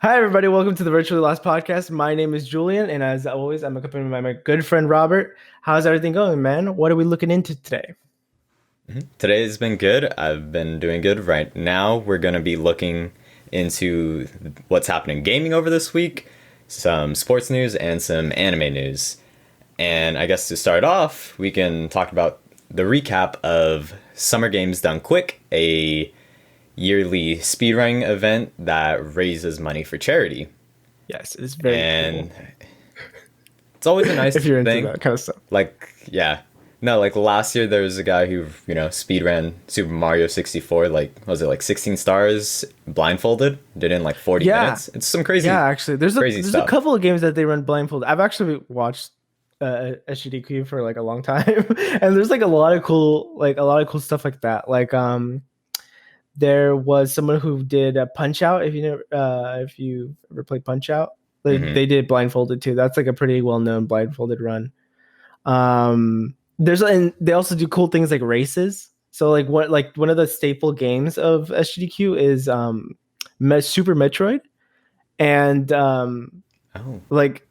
Hi, everybody. Welcome to the Virtually Lost podcast. My name is Julian, and as always, I'm accompanied by my good friend Robert. How's everything going, man? What are we looking into today? Today's been good. I've been doing good. Right now, we're going to be looking into what's happening gaming over this week, some sports news, and some anime news. And I guess to start off, we can talk about the recap of Summer Games Done Quick, a yearly speedrunning event that raises money for charity. Yes, it's very And cool it's always a nice if you're into thing. that kind of stuff. Like, yeah. No, like last year there was a guy who, speed ran Super Mario 64, like, was it like 16 stars blindfolded? Did it in like 40 Yeah, minutes? It's some crazy, yeah. Actually, there's a crazy there's a stuff. couple of games that they run blindfold. I've actually watched SGDQ for like a long time, and there's like a lot of cool stuff like that. There was someone who did a Punch Out. If you ever played Punch Out, Hmm. they did blindfolded too. That's like a pretty well known blindfolded run. And they also do cool things like races. So one of the staple games of SGDQ is Super Metroid, and Oh, like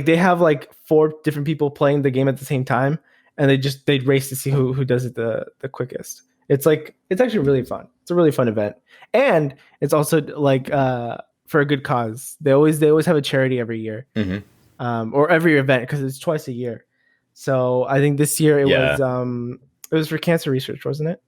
they have like four different people playing the game at the same time, and they race to see who does it the quickest. It's actually really fun. It's a really fun event, and it's also like for a good cause. They always have a charity every year, hmm, or every event because it's twice a year. So I think this year yeah, it was for cancer research, wasn't it?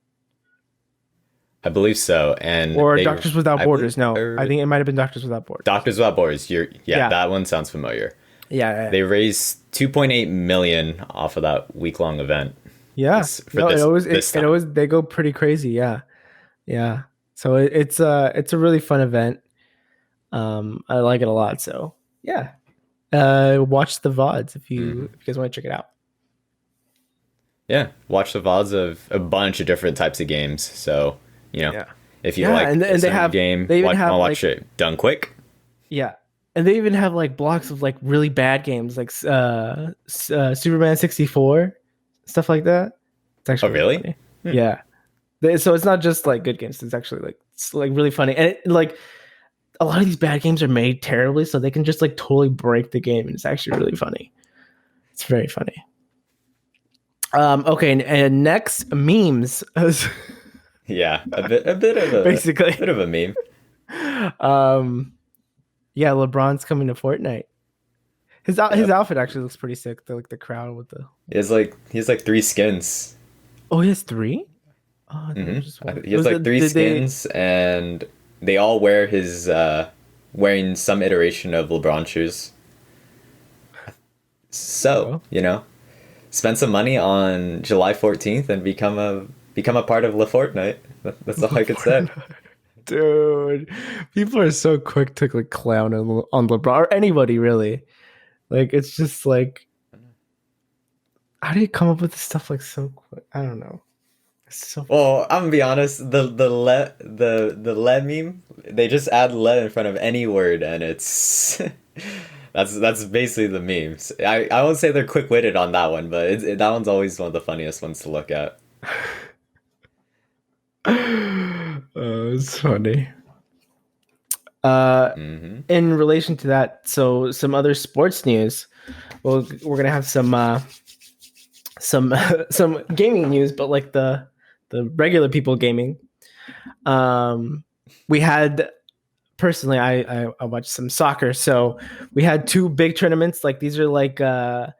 I believe so. And Or Doctors Without I believe, Borders? No, I think it might have been Doctors Without Borders. Doctors Without Borders, yeah, Yeah, that one sounds familiar. yeah, They raised 2.8 million off of that week long event yeah. for No, this it time. always they go pretty crazy. Yeah, yeah. So it's a really fun event. I like it a lot. So yeah, watch the VODs Hmm. if you guys want to check it out. Yeah, watch the VODs of a bunch of different types of games. So, you know, Yeah, if you yeah, like a and certain game, they even want to have watch like it done quick. yeah, and they even have like blocks of like really bad games like Superman 64, stuff like that. It's Oh, actually really really? funny. Hmm. Yeah, so it's not just like good games. It's actually like really funny, and like a lot of these bad games are made terribly, so they can just like totally break the game, and it's actually really funny. It's very funny. Okay, and next memes, Yeah, a basically. bit of a meme. um, yeah, LeBron's coming to Fortnite. His Yep. outfit actually looks pretty sick. The crowd with the He has like three skins. oh, he has three. Oh, I thought it Hmm. was just one. He has like three Did they? skins, and they all wear his wearing some iteration of LeBron shoes. So, Oh, spend some money on July 14th and become a part of LeFortnite. That's all I could say. dude, people are so quick to like clown on LeBron or anybody really. Like it's just like, how do you come up with this stuff like so quick? I don't know. It's so Well, I'm gonna be honest. The le meme, they just add le in front of any word, and it's that's basically the memes. I won't say they're quick witted on that one, but that one's always one of the funniest ones to look at. oh, it's funny. Uh, Hmm. in relation to that, so some other sports news. Well, we're gonna have some some gaming news, but like the regular people gaming. Um, we had personally, I watched some soccer, so we had two big tournaments. Like these are kind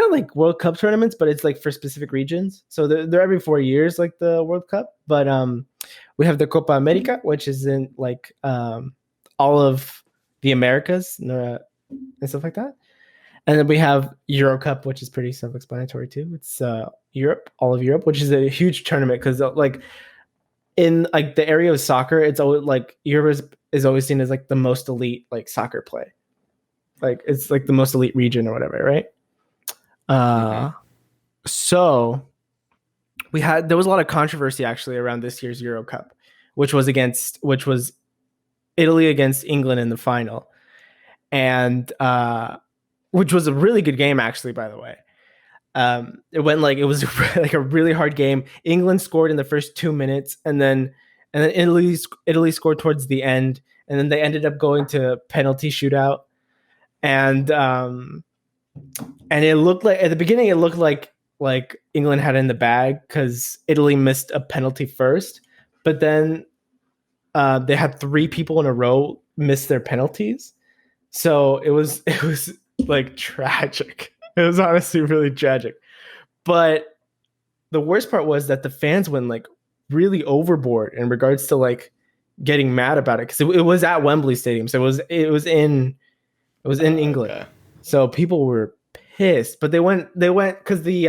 of like World Cup tournaments, but it's like for specific regions. So they're every 4 years, like the World Cup. But we have the Copa America, which is in like all of the Americas and stuff like that. And then we have Euro Cup, which is pretty self-explanatory too. It's Europe, all of Europe, which is a huge tournament because like in like the area of soccer, it's always like Europe is always seen as like the most elite like soccer play. Like it's like the most elite region or whatever, right? Hmm. Uh so there was a lot of controversy actually around this year's Euro Cup, which was Italy against England in the final. And which was a really good game actually, by the way. It was like a really hard game. England scored in the first 2 minutes, and then Italy scored towards the end, and then they ended up going to penalty shootout, and it looked like at the beginning it looked like England had it in the bag because Italy missed a penalty first, but then they had 3 people in a row miss their penalties, so it was like tragic. It was honestly really tragic. But the worst part was that the fans went like really overboard in regards to like getting mad about it because it was at Wembley Stadium, so it was in England. Okay. So people were pissed, but they went because the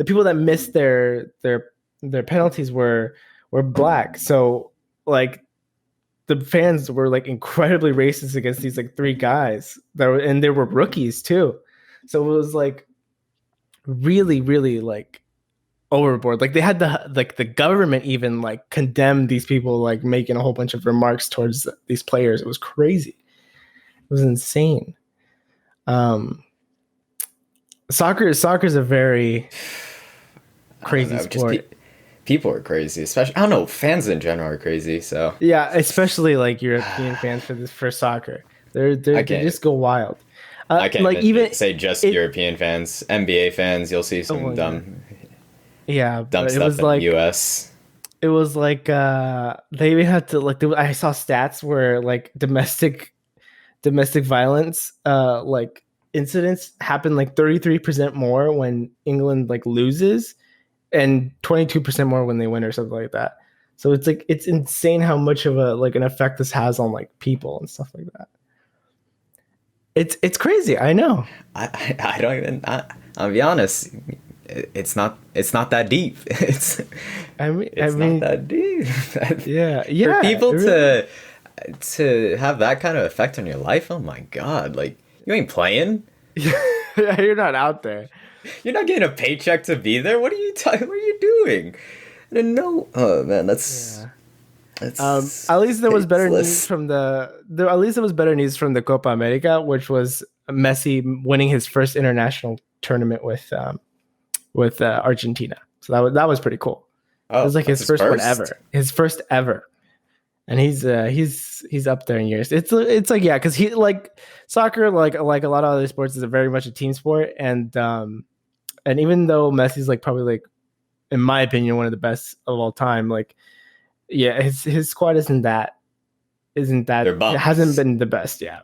people that missed their penalties were black. So like the fans were like incredibly racist against these like 3 guys and they were rookies too. So it was like really, really like overboard. Like they had the government even like condemned these people, like making a whole bunch of remarks towards these players. It was crazy. It was insane. Soccer is a very crazy sport. People are crazy, especially I don't know, fans in general are crazy. So yeah, especially like European fans for soccer. They just go wild. I can't like even say just European fans, NBA fans. You'll see some dumb but stuff in the US. It was like they even had to like. I saw stats where like domestic violence like incidents happen like 33% more when England like loses, and 22% more when they win or something like that. So it's like it's insane how much of a like an effect this has on like people and stuff like that. It's crazy. I know. I don't even. I'll be honest. It's not that deep. It's not that deep. Yeah. For people to have that kind of effect on your life, oh my god! Like you ain't playing. Yeah, you're not out there. You're not getting a paycheck to be there. What are you What are you doing? I didn't know. Oh man, that's. At least there was better news from the Copa America, which was Messi winning his first international tournament with Argentina. So that was pretty cool. Oh, it was like his first one ever. His first ever. And he's up there in years. It's like because he like soccer like a lot of other sports is very much a team sport, and even though Messi's like probably like in my opinion one of the best of all time, like his squad isn't that it hasn't been the best. Yeah,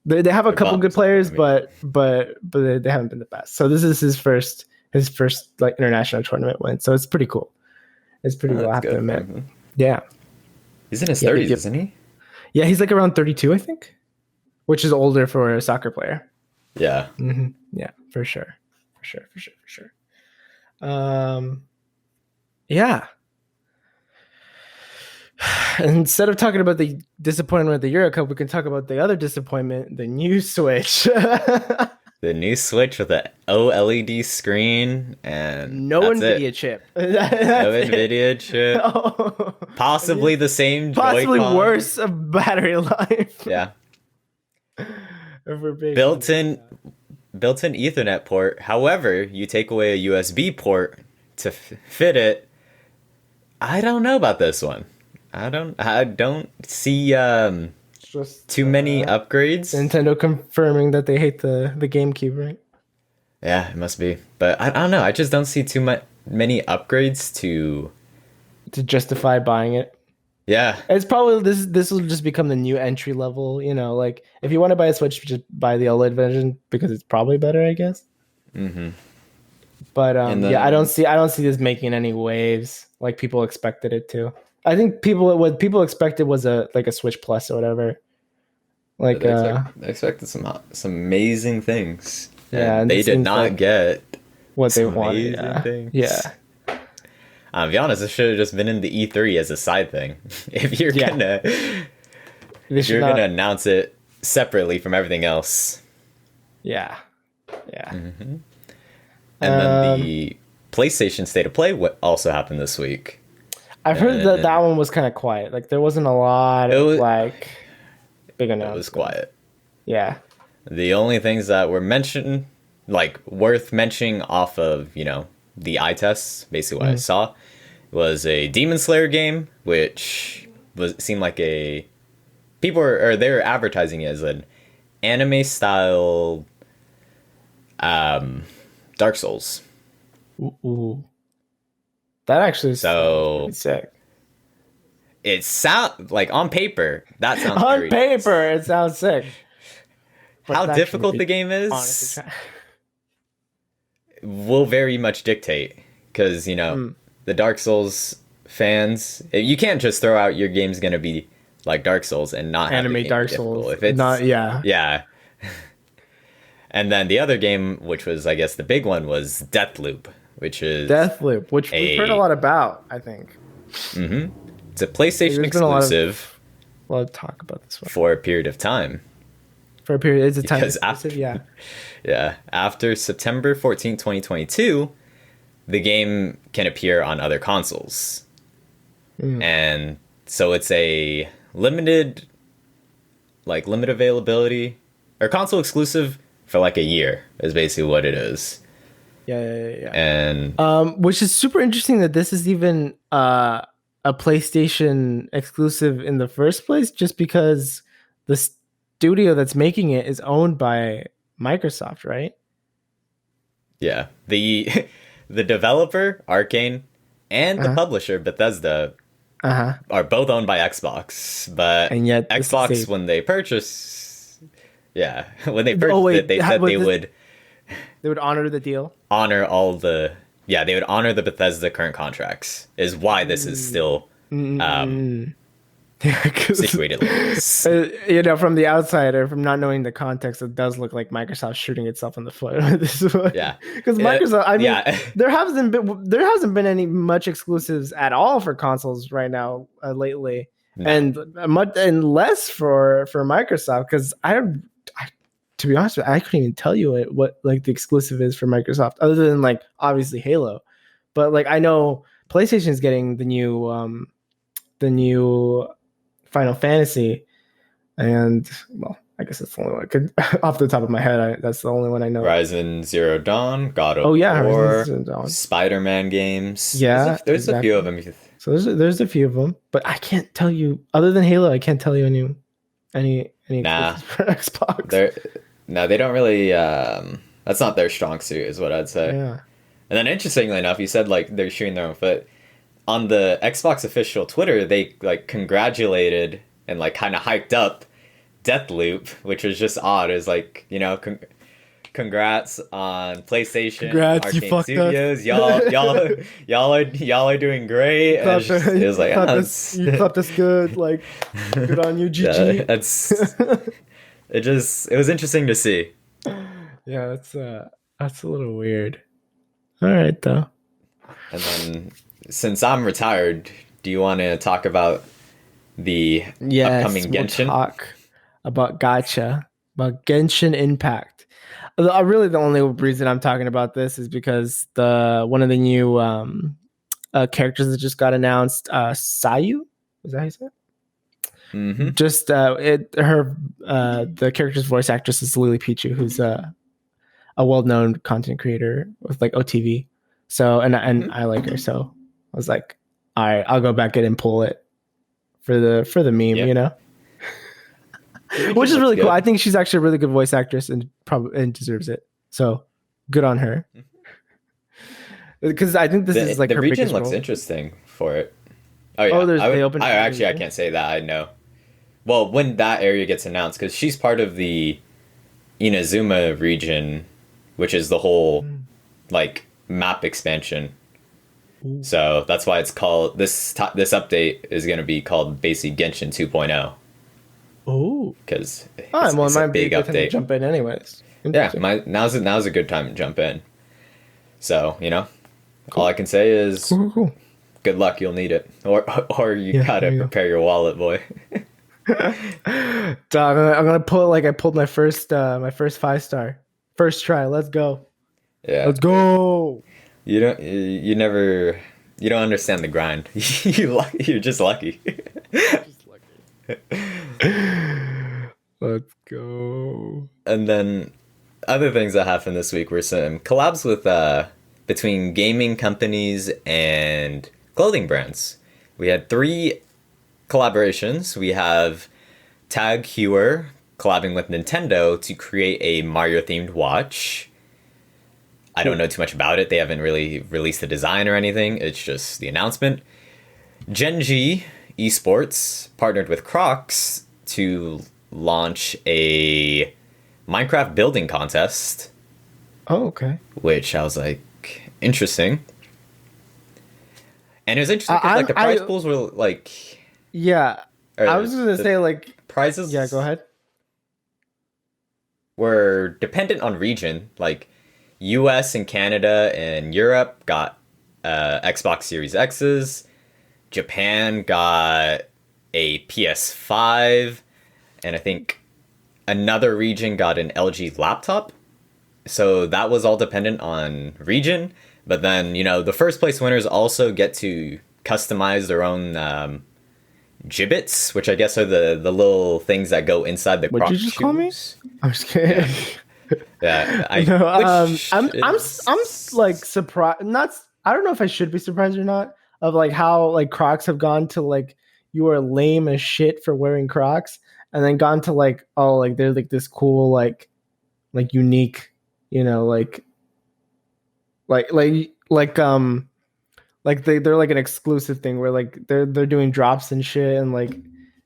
they have a couple good players, but they haven't been the best. So this is his first like international tournament win. So it's pretty cool. It's pretty cool. I have to admit. Yeah. He's in his 30s, isn't he? Yeah, he's like around 32, I think, which is older for a soccer player. Yeah. Mm-hmm. Yeah, for sure. Yeah. Instead of talking about the disappointment of the Euro Cup, we can talk about the other disappointment, the new Switch. The new Switch with the OLED screen and no NVIDIA chip. No NVIDIA chip. No. Possibly the same Possibly Joy-Con. Worse battery life. Yeah. Built-in Ethernet port. However, you take away a USB port to fit it. I don't know about this one. I don't see just too many upgrades. Nintendo confirming that they hate the GameCube, right? Yeah, it must be. But I don't know. I just don't see many upgrades to justify buying it. Yeah. It's probably this will just become the new entry level, like if you want to buy a Switch, just buy the OLED version because it's probably better, I guess. Mm-hmm. But I don't see this making any waves like people expected it to. I think what people expected was a Switch Plus or whatever. Like they expected some amazing things. Yeah, and they did not get what they wanted. Things. Yeah. I'll be honest, it should have just been in the E3 as a side thing. If you're gonna announce it separately from everything else. Yeah. Mm-hmm. And then the PlayStation State of Play also happened this week. I've heard that one was kind of quiet. Like there wasn't a lot of big announcements. It was quiet. Yeah. The only things that were mentioned, like worth mentioning off of, the eye tests, basically what I saw, was a Demon Slayer game, which seemed like a or they're advertising it as an anime style Dark Souls. Ooh. That actually sounds pretty sick. It sound like on paper that sounds on very paper it sounds sick. But how difficult the game is will very much dictate, because the Dark Souls fans, you can't just throw out your game's gonna be like Dark Souls and not have anime Dark Souls. If it's not, yeah. And then the other game, which was I guess the big one, was Deathloop, which we've heard a lot about. I think. It's a PlayStation exclusive. A lot of talk about this one for a period of time. For a period, it's a time exclusive. Yeah. After September 14th, 2022, the game can appear on other consoles. And so it's a limited availability or console exclusive for like a year is basically what it is. Yeah. And which is super interesting that this is even a PlayStation exclusive in the first place, just because the studio that's making it is owned by Microsoft, right? Yeah. The developer, Arcane, and the publisher, Bethesda, are both owned by Xbox. But and yet Xbox, when they purchased it, they said they would honor the deal. They would honor the Bethesda current contracts, is why this is still situated like this. From the outsider, from not knowing the context, it does look like Microsoft shooting itself in the foot with this one. Yeah, because Microsoft. There hasn't been any much exclusives at all for consoles right now lately, and less for Microsoft. Because to be honest with you, I couldn't even tell you what like the exclusive is for Microsoft, other than like obviously Halo. But like I know PlayStation is getting the new Final Fantasy, and well, I guess that's the only one I could off the top of my head. That's the only one I know. Horizon Zero Dawn, God of War, Spider-Man games. Yeah, there's a few of them. So there's a few of them, but I can't tell you other than Halo. I can't tell you any for Xbox. They don't really. That's not their strong suit, is what I'd say. Yeah. And then interestingly enough, you said like they're shooting their own foot. On the Xbox official Twitter, they like congratulated and like kind of hyped up Deathloop, which was just odd. It was like, congrats on PlayStation, Arcane Studios. Y'all are doing great. And it was like, you thought this good. Like, good on you, GG. It was interesting to see. Yeah, that's a little weird. All right, though. And then, since I'm retired, do you want to talk about the upcoming Genshin? We'll talk about about Genshin Impact. Really, the only reason I'm talking about this is because one of the new characters that just got announced, Sayu, is that how you say it? Mm-hmm. Just the character's voice actress is Lily Pichu, who's a well-known content creator with like OTV. So and I like her, so I was like, all right, I'll go back in and pull it for the meme, which is really cool. I think she's actually a really good voice actress and probably deserves it. So good on her. Because I think this is like the her region biggest looks role. interesting for it. Oh yeah, I can't say that I know. Well, when that area gets announced, because she's part of the Inazuma region, which is the whole like map expansion. Ooh. So that's why it's called this update is going to be called basically Genshin 2.0. Oh, because it's a big update. To jump in anyways. Yeah, now's a good time to jump in. So cool. All I can say is cool. Good luck. You'll need it, or you gotta prepare your wallet, boy. Dog, I'm gonna pull like I pulled my first 5-star first try. Let's go. Yeah, let's go. You don't understand the grind. You're just lucky. Let's go. And then other things that happened this week were some collabs with between gaming companies and clothing brands. We had 3 collaborations. We have Tag Heuer collabing with Nintendo to create a Mario themed watch. I don't know too much about it. They haven't really released the design or anything. It's just the announcement. Genji Esports partnered with Crocs to launch a Minecraft building contest. Oh, okay. Which I was like, interesting. And it was interesting because like the prize pools were like, yeah. I was gonna say like prizes. Yeah, go ahead. Were dependent on region. Like U.S. and Canada and Europe got Xbox Series X's. Japan got a PS5, and I think another region got an LG laptop. So that was all dependent on region. But then, the first place winners also get to customize their own gibbets, which I guess are the little things that go inside the Crocs shoes. What did you just call me? I'm just kidding. Yeah, I'm like surprised. I don't know if I should be surprised or not of like how like Crocs have gone to like you are lame as shit for wearing Crocs, and then gone to like like they're like this cool like unique, like they're like an exclusive thing where like they're doing drops and shit, and like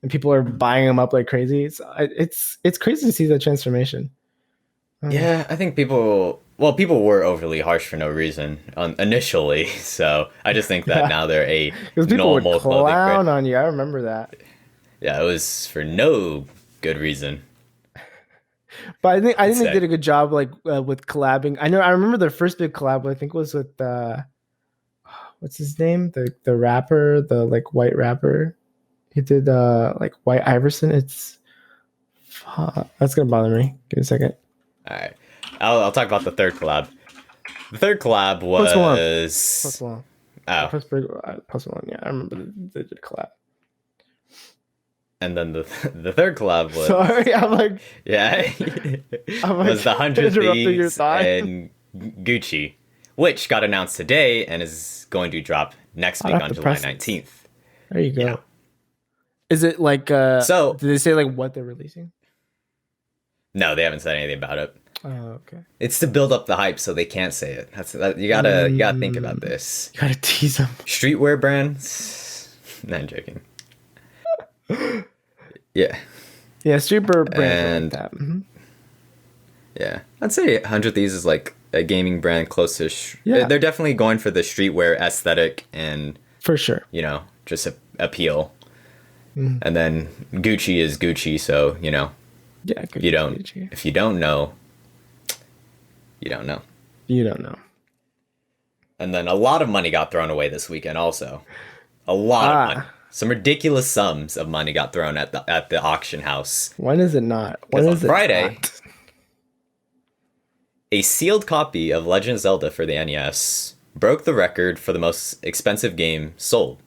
and people are buying them up like crazy. It's crazy to see that transformation. Yeah, I think people were overly harsh for no reason initially. So I just think that now they're a normal would clown on you. I remember that. Yeah, it was for no good reason. But I think they did a good job like with collabing. I remember their first big collab. I think was with what's his name? The rapper, the like white rapper. He did like White Iverson. That's gonna bother me. Give me a second. All right, I'll talk about the third collab. The third collab was Post Malone. Oh, Post Malone. Yeah, I remember they did a collab. And then the third collab was sorry. I'm like was the 100 Thieves and Gucci, which got announced today and is going to drop next week on July 19th. There you go. Yeah. Is it like so? Did they say like what they're releasing? No, they haven't said anything about it. Oh, okay. It's to build up the hype, so they can't say it. You gotta think about this. You gotta tease them. Streetwear brands. No, I'm joking. Yeah, streetwear brands. Like that. Mm-hmm. Yeah, I'd say 100 Thieves is like a gaming brand close to. They're definitely going for the streetwear aesthetic and for sure. Just appeal. Mm-hmm. And then Gucci is Gucci, so Yeah, Gucci. If you don't know, you don't know. You don't know. And then a lot of money got thrown away this weekend. Also, a lot of money. Some ridiculous sums of money got thrown at the auction house. When is it not? When is on Friday, a sealed copy of Legend of Zelda for the NES broke the record for the most expensive game sold.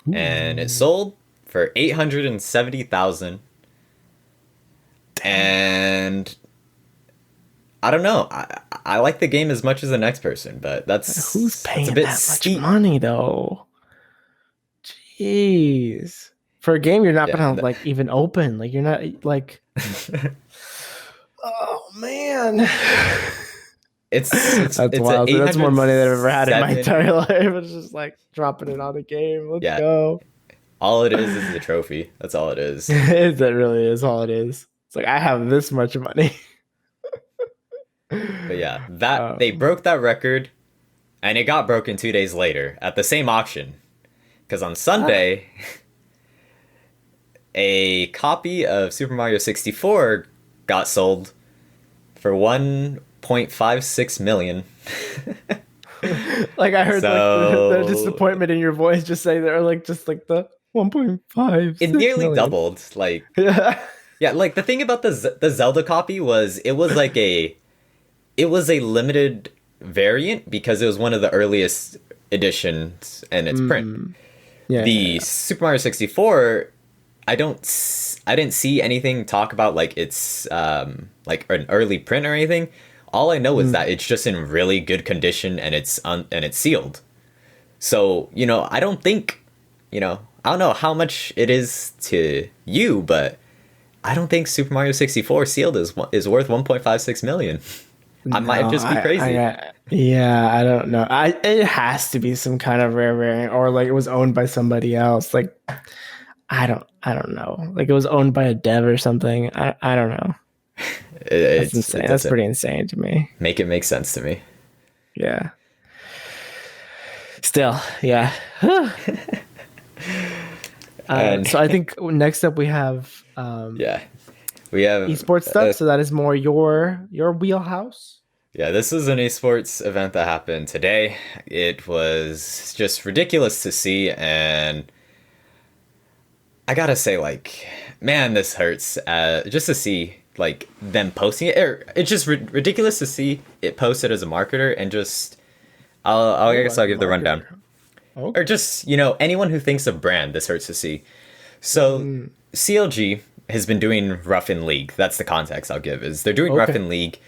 Ooh. And it sold for $870,000. And I don't know. I like the game as much as the next person, but who's paying that much money though? Jeez. For a game you're not gonna like even open. Like you're not like oh man. It's that's wild. That's more money than I've ever had in my entire life. It's just like dropping it on a game. Let's go. All it is the trophy. That's all it is. That really is all it is. It's like I have this much money. But yeah, they broke that record, and it got broken 2 days later at the same auction. Because on Sunday, a copy of Super Mario 64 got sold for $1.56 million. Like I heard like the disappointment in your voice just saying there, like just like the 1.5. It nearly doubled. Like yeah, like the thing about the Zelda copy was it was a limited variant because it was one of the earliest editions and its print. Super Mario 64, I didn't see anything talk about like it's like an early print or anything. All I know is that it's just in really good condition and it's sealed. So, I don't think, I don't know how much it is to you, but I don't think Super Mario 64 sealed is worth 1.56 million. I might No, just be crazy. yeah, I don't know. It has to be some kind of rare variant, or like it was owned by somebody else. Like I don't know. Like it was owned by a dev or something. I don't know. That's insane. It That's doesn't pretty insane to me. make it make sense to me. Yeah. Still, yeah. And So I think next up we have yeah, we have esports stuff. So that is more your wheelhouse. yeah, this is an esports event that happened today. It was just ridiculous to see, and I gotta say, like, man, this hurts. Just to see like them posting it. It's just ridiculous to see it posted as a marketer, and just I guess I'll give the rundown. Okay. Or just, anyone who thinks of brand, this hurts to see. So CLG has been doing rough in league. That's the context I'll give. Is they're doing rough in league,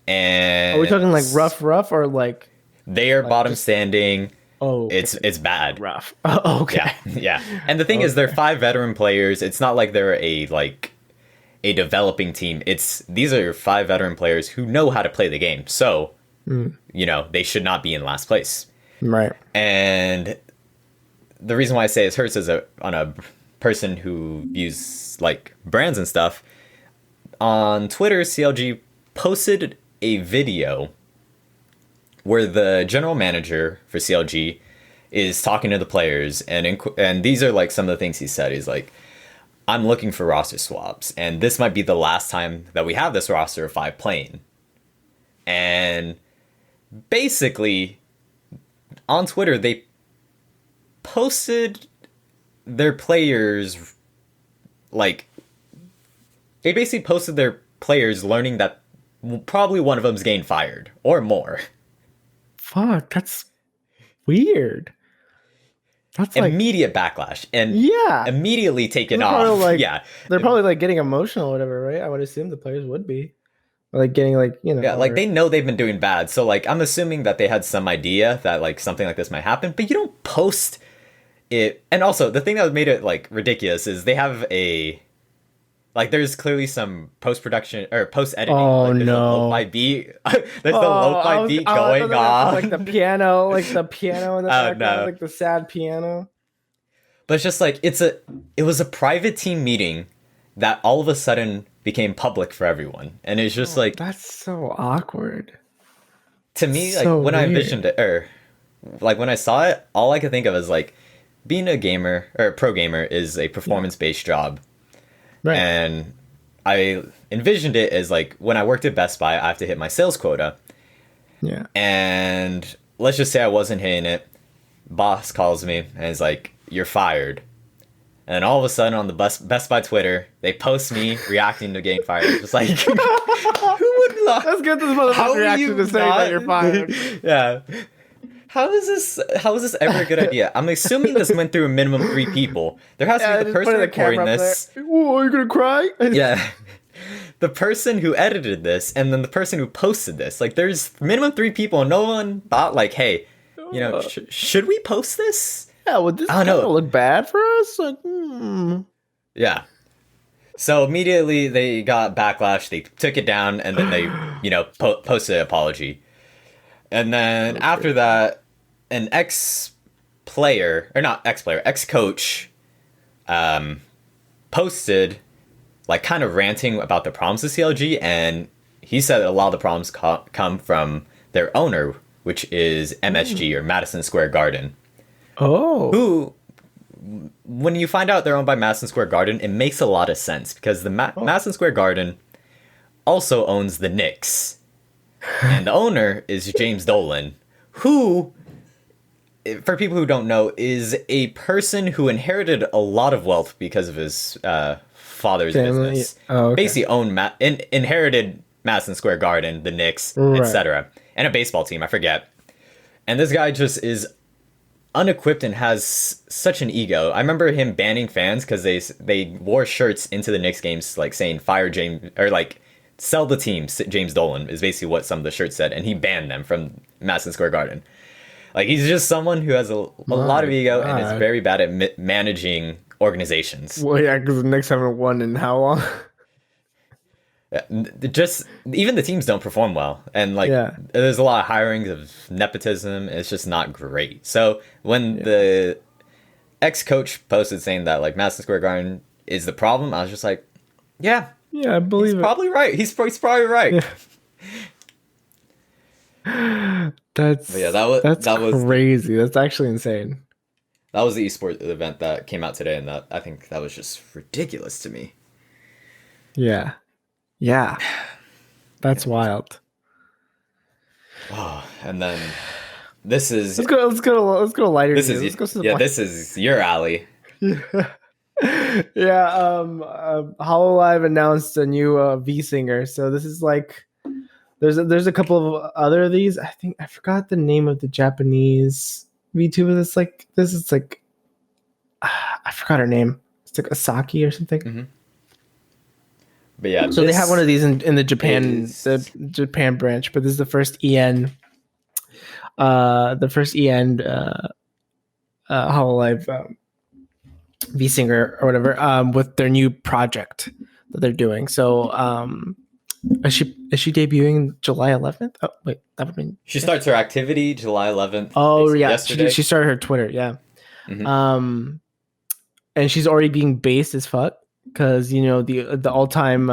and are we talking like rough or like they are like bottom just, standing? Oh, okay. It's bad. Rough. Oh, okay. Yeah. And the thing is, they're 5 veteran players. It's not like they're a developing team. These are 5 veteran players who know how to play the game. So, they should not be in last place. Right. And the reason why I say it hurts is on a person who views like brands and stuff. On Twitter, CLG posted a video where the general manager for CLG is talking to the players, and these are like some of the things he said. He's like, I'm looking for roster swaps, and this might be the last time that we have this roster of 5 playing. And basically, on Twitter, they posted their players, like, they basically posted their players learning that probably one of them's getting fired, or more. Fuck, that's weird. That's like immediate backlash, and immediately taken off. They're probably like getting emotional or whatever, right? I would assume the players would be. Like getting like, like they know they've been doing bad. So like I'm assuming that they had some idea that like something like this might happen, but you don't post it. And also the thing that made it like ridiculous is they have there's clearly some post-production or post-editing. Oh, like, no. A lo-fi beat. There's the lo-fi beat going on. Like the piano, in the background, like the sad piano. But it's just like it was a private team meeting that all of a sudden became public for everyone. And it's just like, that's so awkward. To me, like when I envisioned it, or like when I saw it, all I could think of is like being a gamer or a pro gamer is a performance-based job. Right. And I envisioned it as like when I worked at Best Buy, I have to hit my sales quota. Yeah. And let's just say I wasn't hitting it. Boss calls me and is like, "You're fired." And then all of a sudden on the Best Buy Twitter, they post me reacting to getting fired. Just like, who would not? Let's get this motherfucker reaction to say that you're fired. Yeah. How is this ever a good idea? I'm assuming this went through a minimum 3 people. There has to be the person recording this. Oh, are you gonna cry? Yeah. The person who edited this, and then the person who posted this. Like, there's minimum 3 people, and no one thought like, hey, should we post this? Yeah, would this kind of look bad for us? Like, Yeah. So immediately they got backlash. They took it down, and then they, posted an apology. And then after that, an ex-coach, posted, like, kind of ranting about the problems with CLG, and he said that a lot of the problems come from their owner, which is MSG, or Madison Square Garden. Oh. Who, when you find out they're owned by Madison Square Garden, it makes a lot of sense, because the Madison Square Garden also owns the Knicks. And the owner is James Dolan, who, for people who don't know, is a person who inherited a lot of wealth because of his father's business. Oh, okay. Basically inherited Madison Square Garden, the Knicks, etc., and a baseball team, I forget. And this guy just is unequipped and has such an ego. I remember him banning fans because they wore shirts into the Knicks games, like saying "fire James" or like "sell the team." James Dolan is basically what some of the shirts said, and he banned them from Madison Square Garden. Like, he's just someone who has a lot of ego and is very bad at managing organizations. Well, yeah, because the Knicks haven't won in how long? just even the teams don't perform well, and like Yeah. there's a lot of hiring of nepotism. It's just not great. So when the ex-coach posted saying that like Madison Square Garden is the problem, I was just like, yeah, Yeah, I believe he's probably right. He's probably right. Yeah. That's But yeah, that was crazy. That's actually insane. that was the esports event that came out today, and that I think that was just ridiculous to me. Yeah. Yeah. That's wild. Oh, and then this is Let's go lighter. this news. is Let's go to the yeah, point. this is your alley. Yeah, Hololive announced a new V singer. So this is like there's a couple of other of these. I think I forgot the name of the Japanese VTuber. This is like I forgot her name. It's like Asaki or something. Mm-hmm. But yeah, So they have one of these in the is- Japan branch, but this is the first EN Hololive V singer or whatever with their new project that they're doing. So is she debuting July 11th? Oh wait, that would mean She starts her activity July 11th. oh yeah, yesterday. she started her Twitter, yeah. Mhm. And she's already being based as fuck because you know the all time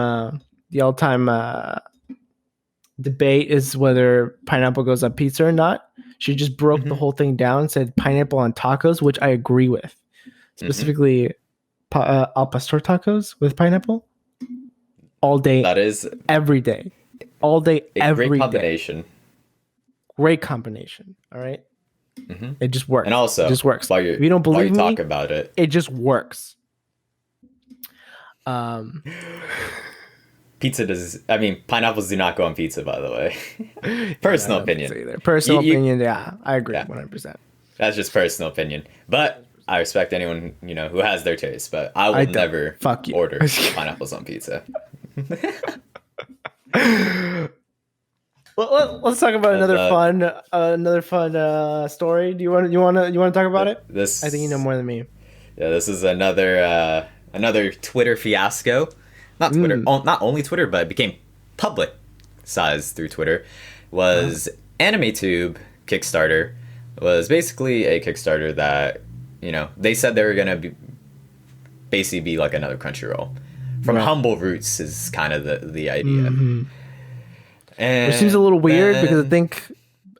debate is whether pineapple goes on pizza or not. She just broke the whole thing down, said pineapple on tacos, which I agree with. Specifically, al pastor tacos with pineapple all day. That is every day, all day, every great day. combination. Great combination. All right, it just works. And also, it just works. While If you don't believe me, talk about it, it just works. Pizza does. I mean, pineapples do not go on pizza. By the way, personal opinion. Personal opinion. Yeah, I agree 100%. That's just personal opinion. But I respect anyone who has their taste. But I will never order pineapples on pizza. Well, let's talk about another fun story. Do you want to talk about it? This I think you know more than me. Yeah, this is another Twitter fiasco. Not Twitter, not only Twitter, but it became public-sized through Twitter. Was Animetube Kickstarter was basically a Kickstarter that they said they were gonna basically be like another Crunchyroll. From humble roots is kind of the idea. And which seems a little weird because I think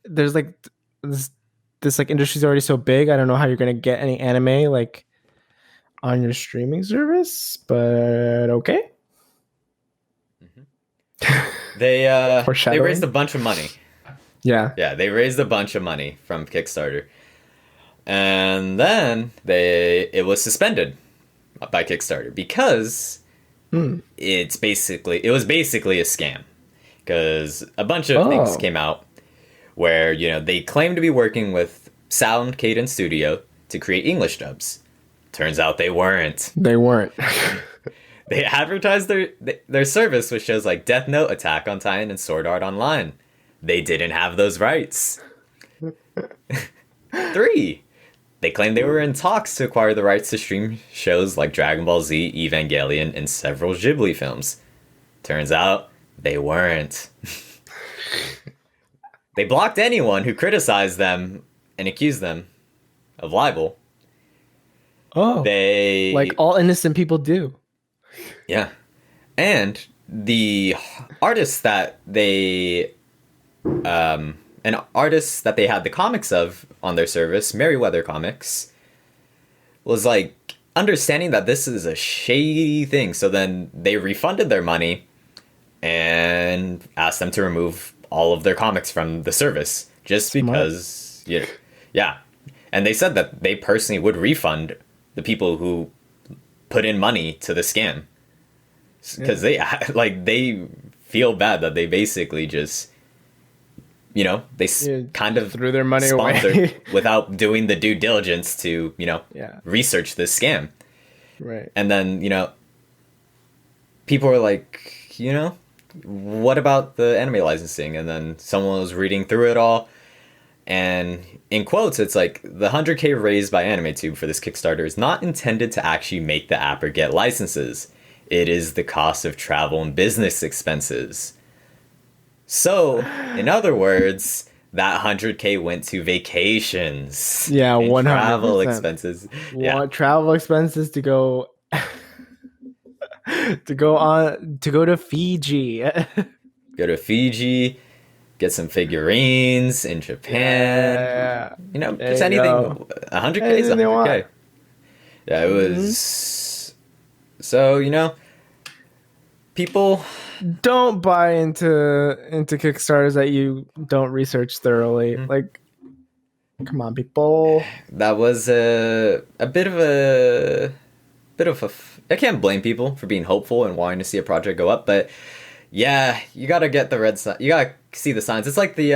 there's like this like industry's already so big. I don't know how you're gonna get any anime like on your streaming service, but okay. They raised a bunch of money. Yeah, they raised a bunch of money from Kickstarter, and then it was suspended by Kickstarter because it was basically a scam. Because a bunch of things came out where they claimed to be working with Sound Cadence Studio to create English dubs. Turns out they weren't. They advertised their service with shows like Death Note, Attack on Titan, and Sword Art Online. They didn't have those rights. 3. They claimed they were in talks to acquire the rights to stream shows like Dragon Ball Z, Evangelion, and several Ghibli films. Turns out they weren't. They blocked anyone who criticized them and accused them of libel. Like all innocent people do. Yeah. And the artists that they had the comics of on their service, Merryweather Comics, was like understanding that this is a shady thing. So then they refunded their money and asked them to remove all of their comics from the service just because, yeah. And they said that they personally would refund the people who put in money to the scam because they feel bad that they basically just, kind of threw their money away without doing the due diligence to, research this scam. Right. And then, people were like, what about the anime licensing? And then someone was reading through it all. And in quotes, it's like the 100K raised by Animetube for this Kickstarter is not intended to actually make the app or get licenses. It is the cost of travel and business expenses. So, in other words, that 100K went to vacations. Yeah, and 100%. travel expenses. Yeah. Travel expenses to go to go to Fiji. Go to Fiji, get some figurines in Japan. Yeah. You know, There just you anything. go. 100K is Anything they 100K. want. Yeah, it was. So, you know, people. Don't buy into Kickstarters that you don't research thoroughly. Like, come on, people. That was a bit of I can't blame people for being hopeful and wanting to see a project go up, but yeah, you gotta get the red sign. You gotta see the signs. It's like the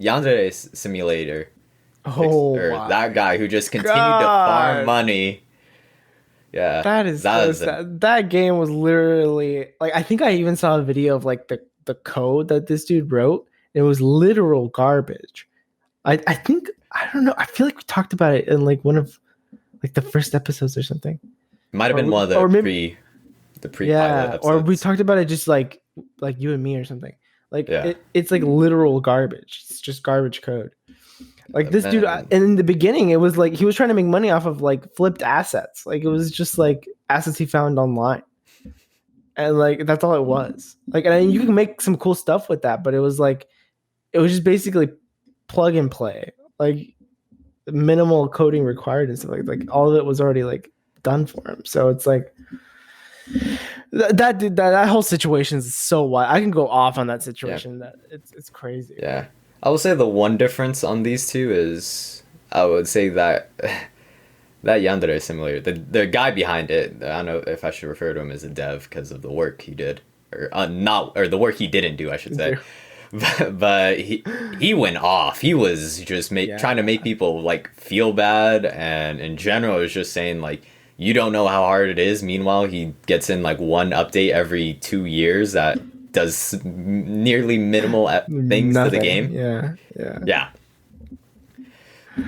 Yandere simulator. Oh, Or my that guy who just continued to God. farm money. Yeah, That is so sad. That game was literally like, I think I even saw a video of like the code that this dude wrote. It was literal garbage. I think, I don't know. I feel like we talked about it in like one of like the first episodes or something. might have been one of the pre-pilot episodes. or we talked about it just like you and me or something. Like Yeah. it's like literal garbage. It's just garbage code. Like this dude, Man. and in the beginning, it was like he was trying to make money off of like flipped assets. Like it was just like assets he found online, and like that's all it was. Like, and you can make some cool stuff with that, but it was just basically plug and play, like minimal coding required and stuff. Like all of it was already like done for him. So it's like that whole situation is so wild. I can go off on that situation. That it's crazy. Yeah. I will say the one difference on these two is I would say that that Yandere simulator, the guy behind it, I don't know if I should refer to him as a dev because of the work he did, or the work he didn't do, I should say. But he went off. He was just trying to make people like feel bad, and in general, it was just saying like you don't know how hard it is. Meanwhile, he gets in like one update every 2 years that does nearly minimal things to the game. Yeah.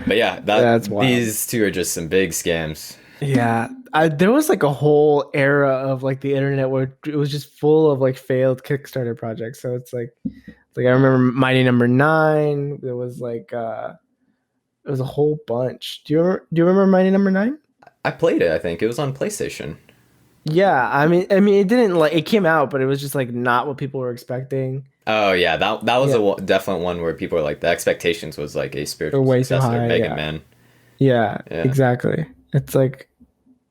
But yeah, that's these two are just some big scams. Yeah, there was like a whole era of like the internet where it was just full of like failed Kickstarter projects. So it's like I remember Mighty Number 9. There was like it was a whole bunch. Do you remember Mighty Number 9? I played it. I think it was on PlayStation. Yeah, I mean, it didn't like it came out, but it was just like not what people were expecting. Oh yeah, that was a definite one where people were like the expectations was like a spiritual successor, Mega Man. Yeah, exactly. It's like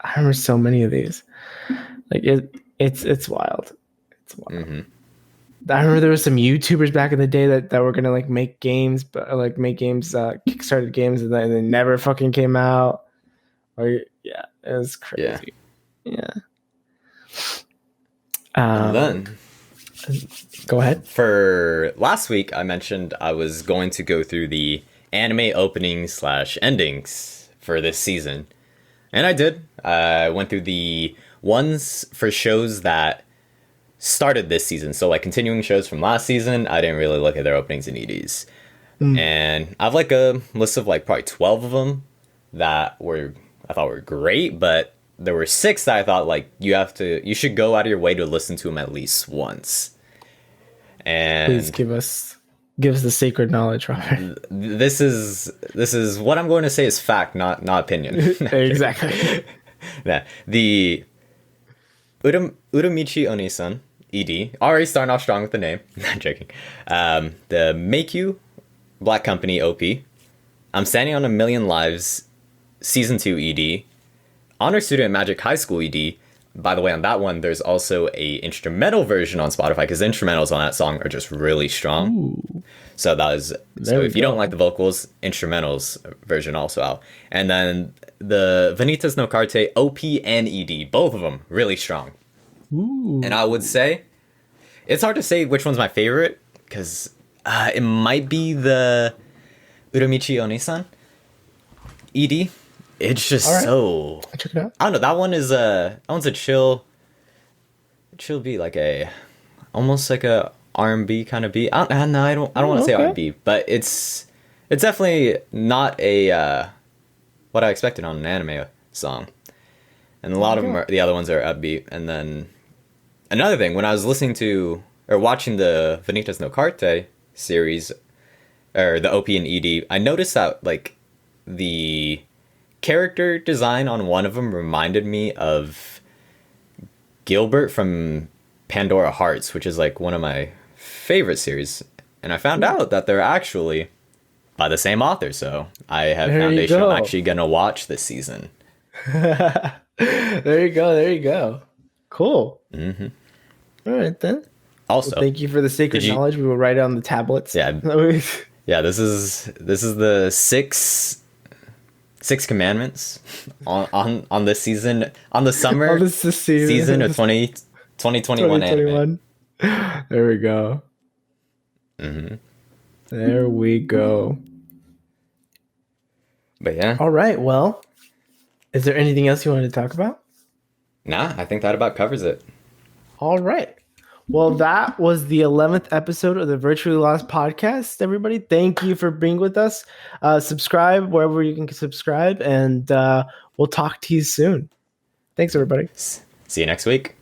I remember so many of these. Like it's wild. It's wild. Mm-hmm. I remember there was some YouTubers back in the day that were gonna like make games, but like Kickstarted games, and then they never fucking came out. Or yeah, it was crazy. Yeah. And then go ahead. For last week, I mentioned I was going to go through the anime openings / endings for this season. And I did. I went through the ones for shows that started this season. So like continuing shows from last season, I didn't really look at their openings and EDs. And I have like a list of like probably 12 of them that I thought were great, but there were 6 that I thought like you should go out of your way to listen to them at least once. And please give us the sacred knowledge, Robert. This is what I'm going to say is fact, not opinion. Exactly. Yeah, the Uramichi Onisan ED, already starting off strong with the name. Not joking. The Make You Black Company OP. I'm Standing on a Million Lives Season 2 ED. Honor Student Magic High School ED. By the way, on that one, there's also a instrumental version on Spotify because the instrumentals on that song are just really strong. Ooh. So if you don't like the vocals, instrumentals version also out. And then the Vanitas no Carte OP and ED, both of them really strong. Ooh. And I would say it's hard to say which one's my favorite because it might be the Uramichi Onisan ED. It's just so. Check it out. I don't know. That one's a chill beat, like almost like a R&B kind of beat. I don't want to say R&B, but it's definitely not a what I expected on an anime song. and a lot of them are, the other ones are upbeat. And then another thing, when I was listening to or watching the Vanitas no Carte series, or the OP and ED, I noticed that like the character design on one of them reminded me of Gilbert from Pandora Hearts, which is like one of my favorite series. And I found out that they're actually by the same author, so I have There you foundation go. I'm actually gonna watch this season. There you go. There you go. Cool. Hmm. All right then. Also, Well, thank you for the sacred did you- knowledge. We will write it on the tablets. Yeah. Yeah, this is the six commandments on this season, on the summer Oh, this is season of 2021 anime. 2021. There we go. Hmm. There we go. But yeah, All right. Well, is there anything else you wanted to talk about? nah, I think that about covers it. All right. Well, that was the 11th episode of the Virtually Lost podcast, everybody. Thank you for being with us. Subscribe wherever you can subscribe, and we'll talk to you soon. Thanks, everybody. See you next week.